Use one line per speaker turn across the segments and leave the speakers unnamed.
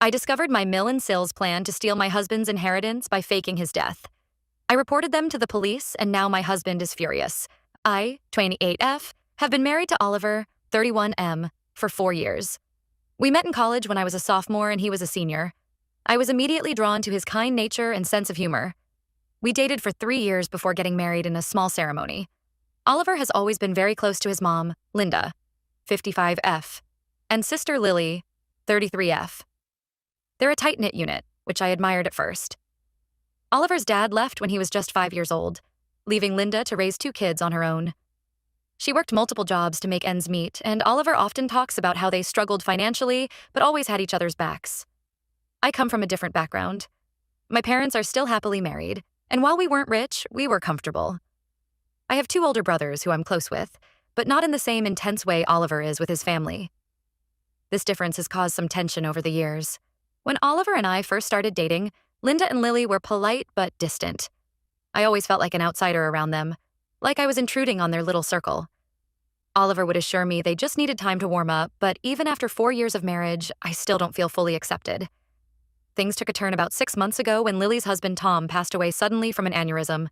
I discovered my Mill and Sills plan to steal my husband's inheritance by faking his death. I reported them to the police, and now my husband is furious. I, 28F, have been married to Oliver, 31M, for 4 years. We met in college when I was a sophomore and he was a senior. I was immediately drawn to his kind nature and sense of humor. We dated for 3 years before getting married in a small ceremony. Oliver has always been very close to his mom, Linda, 55F, and sister Lily, 33F. They're a tight-knit unit, which I admired at first. Oliver's dad left when he was just 5 years old, leaving Linda to raise 2 kids on her own. She worked multiple jobs to make ends meet, and Oliver often talks about how they struggled financially but always had each other's backs. I come from a different background. My parents are still happily married, and while we weren't rich, we were comfortable. I have 2 older brothers who I'm close with, but not in the same intense way Oliver is with his family. This difference has caused some tension over the years. When Oliver and I first started dating, Linda and Lily were polite but distant. I always felt like an outsider around them, like I was intruding on their little circle. Oliver would assure me they just needed time to warm up, but even after 4 years of marriage, I still don't feel fully accepted. Things took a turn about 6 months ago when Lily's husband Tom passed away suddenly from an aneurysm.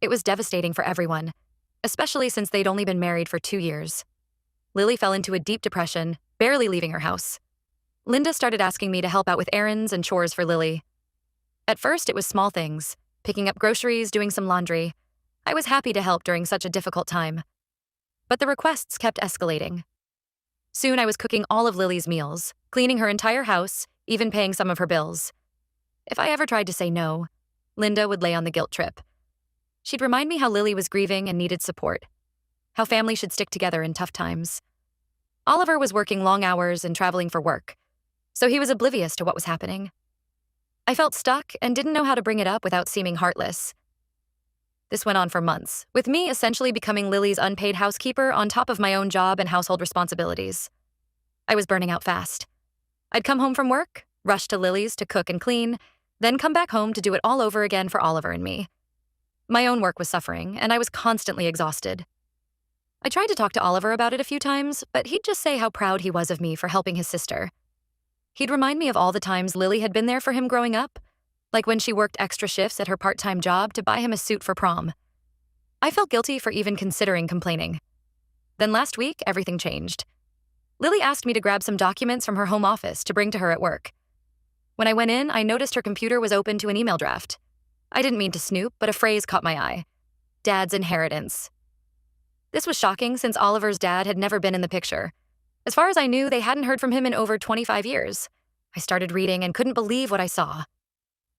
It was devastating for everyone, especially since they'd only been married for 2 years. Lily fell into a deep depression, barely leaving her house. Linda started asking me to help out with errands and chores for Lily. At first, it was small things, picking up groceries, doing some laundry. I was happy to help during such a difficult time. But the requests kept escalating. Soon I was cooking all of Lily's meals, cleaning her entire house, even paying some of her bills. If I ever tried to say no, Linda would lay on the guilt trip. She'd remind me how Lily was grieving and needed support, how family should stick together in tough times. Oliver was working long hours and traveling for work, so he was oblivious to what was happening. I felt stuck and didn't know how to bring it up without seeming heartless. This went on for months, with me essentially becoming Lily's unpaid housekeeper on top of my own job and household responsibilities. I was burning out fast. I'd come home from work, rush to Lily's to cook and clean, then come back home to do it all over again for Oliver and me. My own work was suffering, and I was constantly exhausted. I tried to talk to Oliver about it a few times, but he'd just say how proud he was of me for helping his sister. He'd remind me of all the times Lily had been there for him growing up, like when she worked extra shifts at her part-time job to buy him a suit for prom. I felt guilty for even considering complaining. Then last week, everything changed. Lily asked me to grab some documents from her home office to bring to her at work. When I went in, I noticed her computer was open to an email draft. I didn't mean to snoop, but a phrase caught my eye. Dad's inheritance. This was shocking since Oliver's dad had never been in the picture. As far as I knew, they hadn't heard from him in over 25 years. I started reading and couldn't believe what I saw.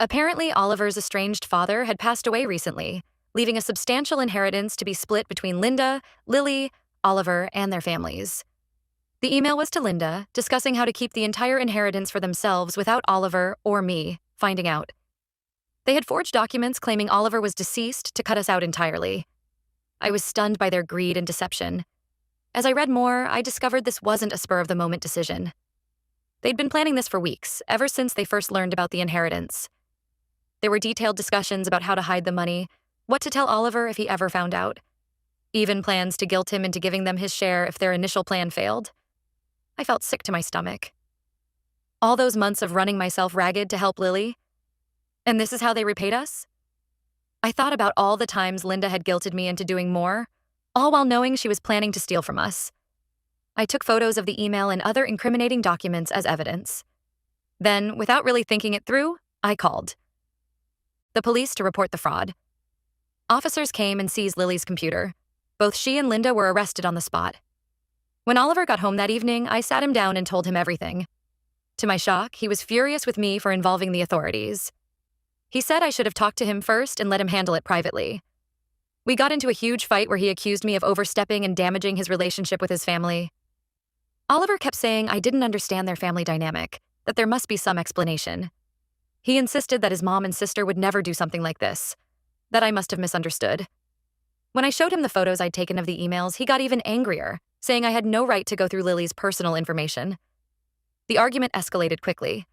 Apparently, Oliver's estranged father had passed away recently, leaving a substantial inheritance to be split between Linda, Lily, Oliver, and their families. The email was to Linda, discussing how to keep the entire inheritance for themselves without Oliver or me finding out. They had forged documents claiming Oliver was deceased to cut us out entirely. I was stunned by their greed and deception. As I read more, I discovered this wasn't a spur-of-the-moment decision. They'd been planning this for weeks, ever since they first learned about the inheritance. There were detailed discussions about how to hide the money, what to tell Oliver if he ever found out, even plans to guilt him into giving them his share if their initial plan failed. I felt sick to my stomach. All those months of running myself ragged to help Lily, and this is how they repaid us? I thought about all the times Linda had guilted me into doing more, all while knowing she was planning to steal from us. I took photos of the email and other incriminating documents as evidence. Then, without really thinking it through, I called the police to report the fraud. Officers came and seized Lily's computer. Both she and Linda were arrested on the spot. When Oliver got home that evening, I sat him down and told him everything. To my shock, he was furious with me for involving the authorities. He said I should have talked to him first and let him handle it privately. We got into a huge fight where he accused me of overstepping and damaging his relationship with his family. Oliver kept saying I didn't understand their family dynamic, that there must be some explanation. He insisted that his mom and sister would never do something like this, that I must have misunderstood. When I showed him the photos I'd taken of the emails, he got even angrier, saying I had no right to go through Lily's personal information. The argument escalated quickly.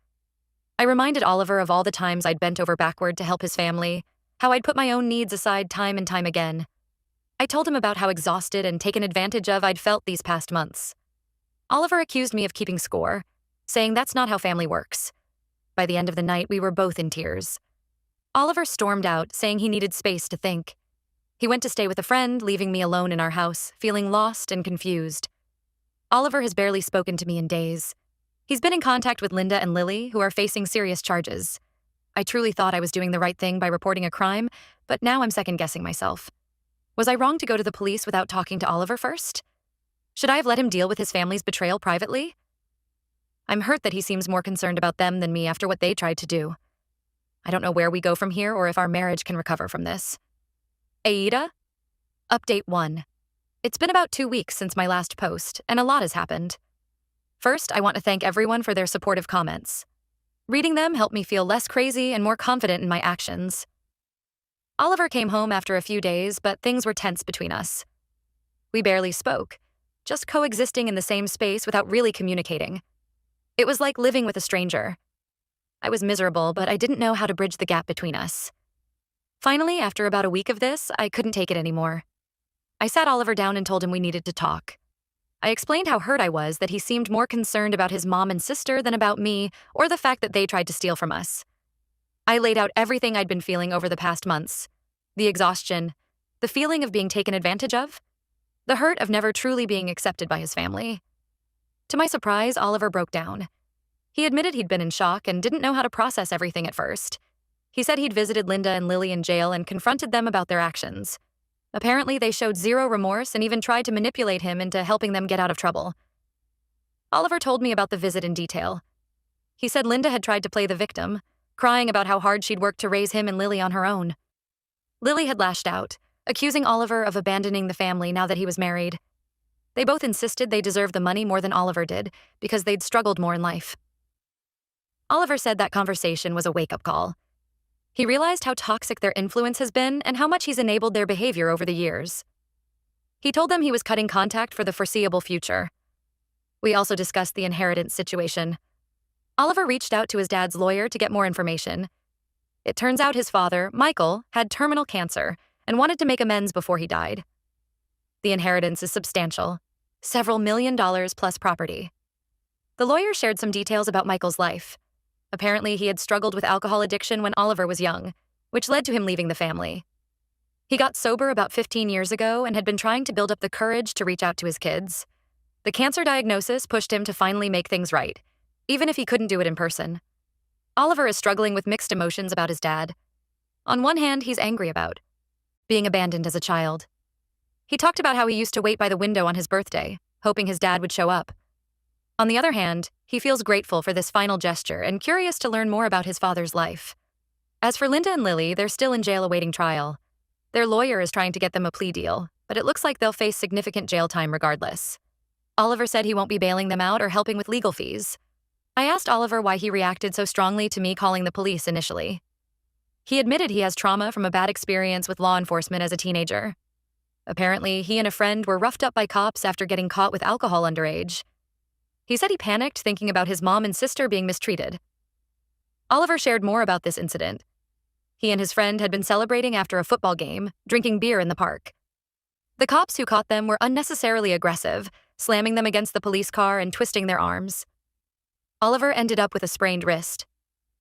I reminded Oliver of all the times I'd bent over backward to help his family, how I'd put my own needs aside time and time again. I told him about how exhausted and taken advantage of I'd felt these past months. Oliver accused me of keeping score, saying that's not how family works. By the end of the night, we were both in tears. Oliver stormed out, saying he needed space to think. He went to stay with a friend, leaving me alone in our house, feeling lost and confused. Oliver has barely spoken to me in days. He's been in contact with Linda and Lily, who are facing serious charges. I truly thought I was doing the right thing by reporting a crime, but now I'm second-guessing myself. Was I wrong to go to the police without talking to Oliver first? Should I have let him deal with his family's betrayal privately? I'm hurt that he seems more concerned about them than me after what they tried to do. I don't know where we go from here or if our marriage can recover from this. AITA? Update 1. It's been about 2 weeks since my last post, and a lot has happened. First, I want to thank everyone for their supportive comments. Reading them helped me feel less crazy and more confident in my actions. Oliver came home after a few days, but things were tense between us. We barely spoke, just coexisting in the same space without really communicating. It was like living with a stranger. I was miserable, but I didn't know how to bridge the gap between us. Finally, after about a week of this, I couldn't take it anymore. I sat Oliver down and told him we needed to talk. I explained how hurt I was that he seemed more concerned about his mom and sister than about me or the fact that they tried to steal from us. I laid out everything I'd been feeling over the past months. The exhaustion, the feeling of being taken advantage of, the hurt of never truly being accepted by his family. To my surprise, Oliver broke down. He admitted he'd been in shock and didn't know how to process everything at first. He said he'd visited Linda and Lily in jail and confronted them about their actions. Apparently, they showed zero remorse and even tried to manipulate him into helping them get out of trouble. Oliver told me about the visit in detail. He said Linda had tried to play the victim, crying about how hard she'd worked to raise him and Lily on her own. Lily had lashed out, accusing Oliver of abandoning the family now that he was married. They both insisted they deserved the money more than Oliver did because they'd struggled more in life. Oliver said that conversation was a wake-up call. He realized how toxic their influence has been and how much he's enabled their behavior over the years. He told them he was cutting contact for the foreseeable future. We also discussed the inheritance situation. Oliver reached out to his dad's lawyer to get more information. It turns out his father, Michael, had terminal cancer and wanted to make amends before he died. The inheritance is substantial, several $1 million plus property. The lawyer shared some details about Michael's life. Apparently, he had struggled with alcohol addiction when Oliver was young, which led to him leaving the family. He got sober about 15 years ago and had been trying to build up the courage to reach out to his kids. The cancer diagnosis pushed him to finally make things right, even if he couldn't do it in person. Oliver is struggling with mixed emotions about his dad. On one hand, he's angry about being abandoned as a child. He talked about how he used to wait by the window on his birthday, hoping his dad would show up. On the other hand, he feels grateful for this final gesture and curious to learn more about his father's life. As for Linda and Lily, they're still in jail awaiting trial. Their lawyer is trying to get them a plea deal, but it looks like they'll face significant jail time regardless. Oliver said he won't be bailing them out or helping with legal fees. I asked Oliver why he reacted so strongly to me calling the police initially. He admitted he has trauma from a bad experience with law enforcement as a teenager. Apparently, he and a friend were roughed up by cops after getting caught with alcohol underage. He said he panicked thinking about his mom and sister being mistreated. Oliver shared more about this incident. He and his friend had been celebrating after a football game, drinking beer in the park. The cops who caught them were unnecessarily aggressive, slamming them against the police car and twisting their arms. Oliver ended up with a sprained wrist.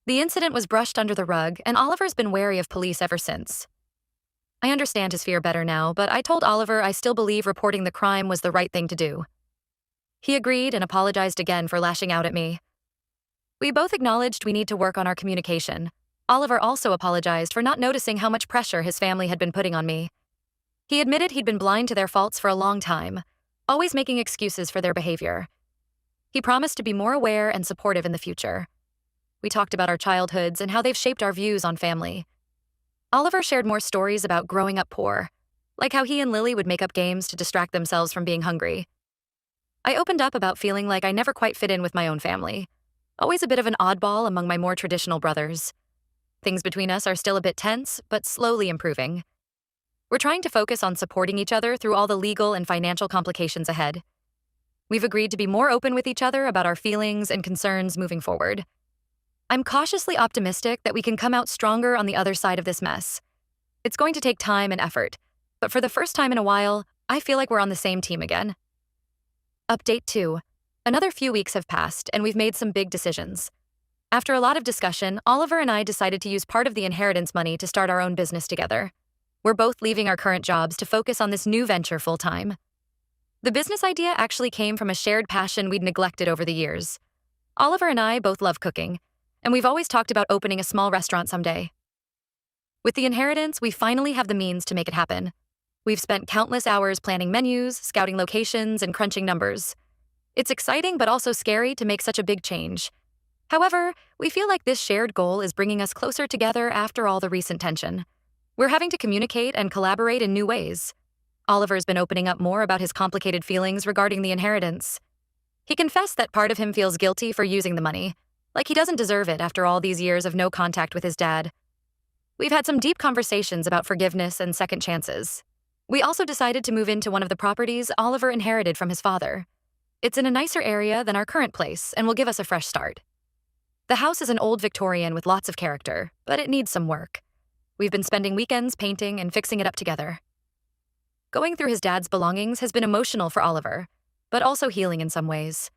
The incident was brushed under the rug, and Oliver's been wary of police ever since. I understand his fear better now, but I told Oliver I still believe reporting the crime was the right thing to do. He agreed and apologized again for lashing out at me. We both acknowledged we need to work on our communication. Oliver also apologized for not noticing how much pressure his family had been putting on me. He admitted he'd been blind to their faults for a long time, always making excuses for their behavior. He promised to be more aware and supportive in the future. We talked about our childhoods and how they've shaped our views on family. Oliver shared more stories about growing up poor, like how he and Lily would make up games to distract themselves from being hungry. I opened up about feeling like I never quite fit in with my own family, always a bit of an oddball among my more traditional brothers. Things between us are still a bit tense, but slowly improving. We're trying to focus on supporting each other through all the legal and financial complications ahead. We've agreed to be more open with each other about our feelings and concerns moving forward. I'm cautiously optimistic that we can come out stronger on the other side of this mess. It's going to take time and effort, but for the first time in a while, I feel like we're on the same team again. Update 2. Another few weeks have passed, and we've made some big decisions. After a lot of discussion, Oliver and I decided to use part of the inheritance money to start our own business together. We're both leaving our current jobs to focus on this new venture full-time. The business idea actually came from a shared passion we'd neglected over the years. Oliver and I both love cooking, and we've always talked about opening a small restaurant someday. With the inheritance, we finally have the means to make it happen. We've spent countless hours planning menus, scouting locations, and crunching numbers. It's exciting but also scary to make such a big change. However, we feel like this shared goal is bringing us closer together after all the recent tension. We're having to communicate and collaborate in new ways. Oliver's been opening up more about his complicated feelings regarding the inheritance. He confessed that part of him feels guilty for using the money, like he doesn't deserve it after all these years of no contact with his dad. We've had some deep conversations about forgiveness and second chances. We also decided to move into one of the properties Oliver inherited from his father. It's in a nicer area than our current place and will give us a fresh start. The house is an old Victorian with lots of character, but it needs some work. We've been spending weekends painting and fixing it up together. Going through his dad's belongings has been emotional for Oliver, but also healing in some ways.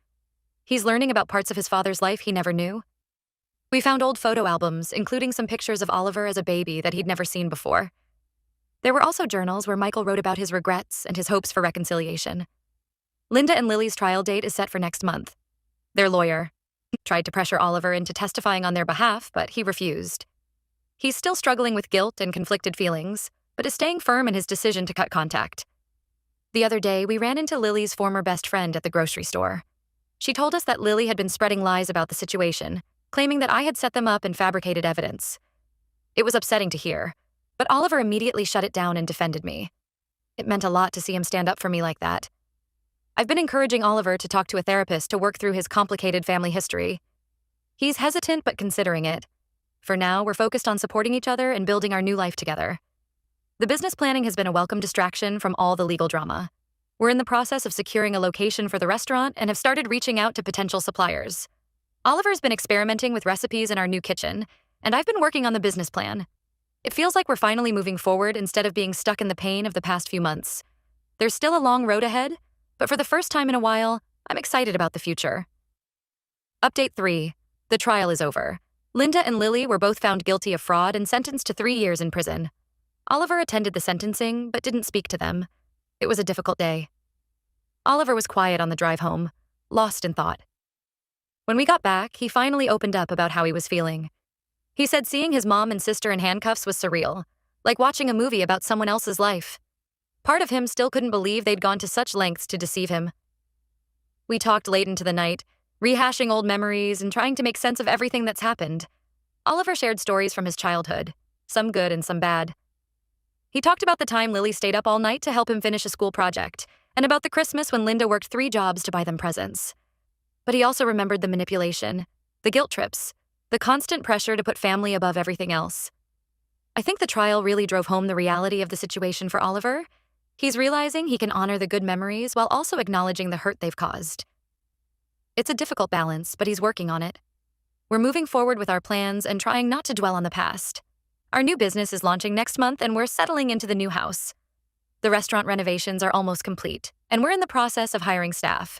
He's learning about parts of his father's life he never knew. We found old photo albums, including some pictures of Oliver as a baby that he'd never seen before. There were also journals where Michael wrote about his regrets and his hopes for reconciliation. Linda and Lily's trial date is set for next month. Their lawyer tried to pressure Oliver into testifying on their behalf, but he refused. He's still struggling with guilt and conflicted feelings, but is staying firm in his decision to cut contact. The other day, we ran into Lily's former best friend at the grocery store. She told us that Lily had been spreading lies about the situation, claiming that I had set them up and fabricated evidence. It was upsetting to hear, but Oliver immediately shut it down and defended me. It meant a lot to see him stand up for me like that. I've been encouraging Oliver to talk to a therapist to work through his complicated family history. He's hesitant but considering it. For now, we're focused on supporting each other and building our new life together. The business planning has been a welcome distraction from all the legal drama. We're in the process of securing a location for the restaurant and have started reaching out to potential suppliers. Oliver's been experimenting with recipes in our new kitchen, and I've been working on the business plan. It feels like we're finally moving forward instead of being stuck in the pain of the past few months. There's still a long road ahead, but for the first time in a while, I'm excited about the future. Update 3. The trial is over. Linda and Lily were both found guilty of fraud and sentenced to 3 years in prison. Oliver attended the sentencing, but didn't speak to them. It was a difficult day. Oliver was quiet on the drive home, lost in thought. When we got back, he finally opened up about how he was feeling. He said seeing his mom and sister in handcuffs was surreal, like watching a movie about someone else's life. Part of him still couldn't believe they'd gone to such lengths to deceive him. We talked late into the night, rehashing old memories and trying to make sense of everything that's happened. Oliver shared stories from his childhood, some good and some bad. He talked about the time Lily stayed up all night to help him finish a school project, and about the Christmas when Linda worked 3 jobs to buy them presents. But he also remembered the manipulation, the guilt trips, the constant pressure to put family above everything else. I think the trial really drove home the reality of the situation for Oliver. He's realizing he can honor the good memories while also acknowledging the hurt they've caused. It's a difficult balance, but he's working on it. We're moving forward with our plans and trying not to dwell on the past. Our new business is launching next month and we're settling into the new house. The restaurant renovations are almost complete, and we're in the process of hiring staff.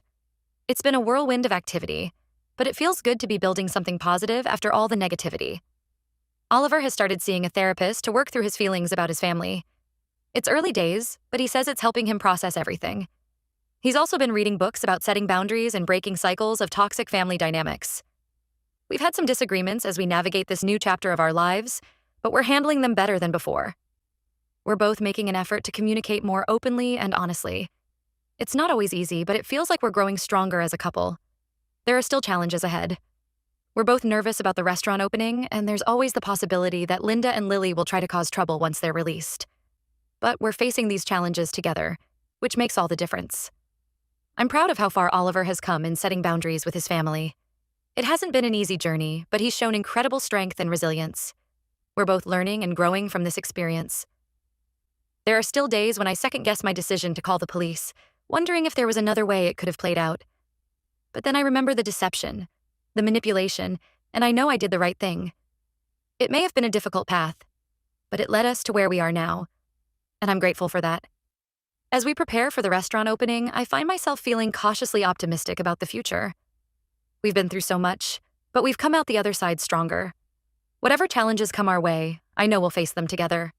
It's been a whirlwind of activity, but it feels good to be building something positive after all the negativity. Oliver has started seeing a therapist to work through his feelings about his family. It's early days, but he says it's helping him process everything. He's also been reading books about setting boundaries and breaking cycles of toxic family dynamics. We've had some disagreements as we navigate this new chapter of our lives, but we're handling them better than before. We're both making an effort to communicate more openly and honestly. It's not always easy, but it feels like we're growing stronger as a couple. There are still challenges ahead. We're both nervous about the restaurant opening, and there's always the possibility that Linda and Lily will try to cause trouble once they're released. But we're facing these challenges together, which makes all the difference. I'm proud of how far Oliver has come in setting boundaries with his family. It hasn't been an easy journey, but he's shown incredible strength and resilience. We're both learning and growing from this experience. There are still days when I second-guess my decision to call the police, wondering if there was another way it could have played out. But then I remember the deception, the manipulation, and I know I did the right thing. It may have been a difficult path, but it led us to where we are now, and I'm grateful for that. As we prepare for the restaurant opening, I find myself feeling cautiously optimistic about the future. We've been through so much, but we've come out the other side stronger. Whatever challenges come our way, I know we'll face them together.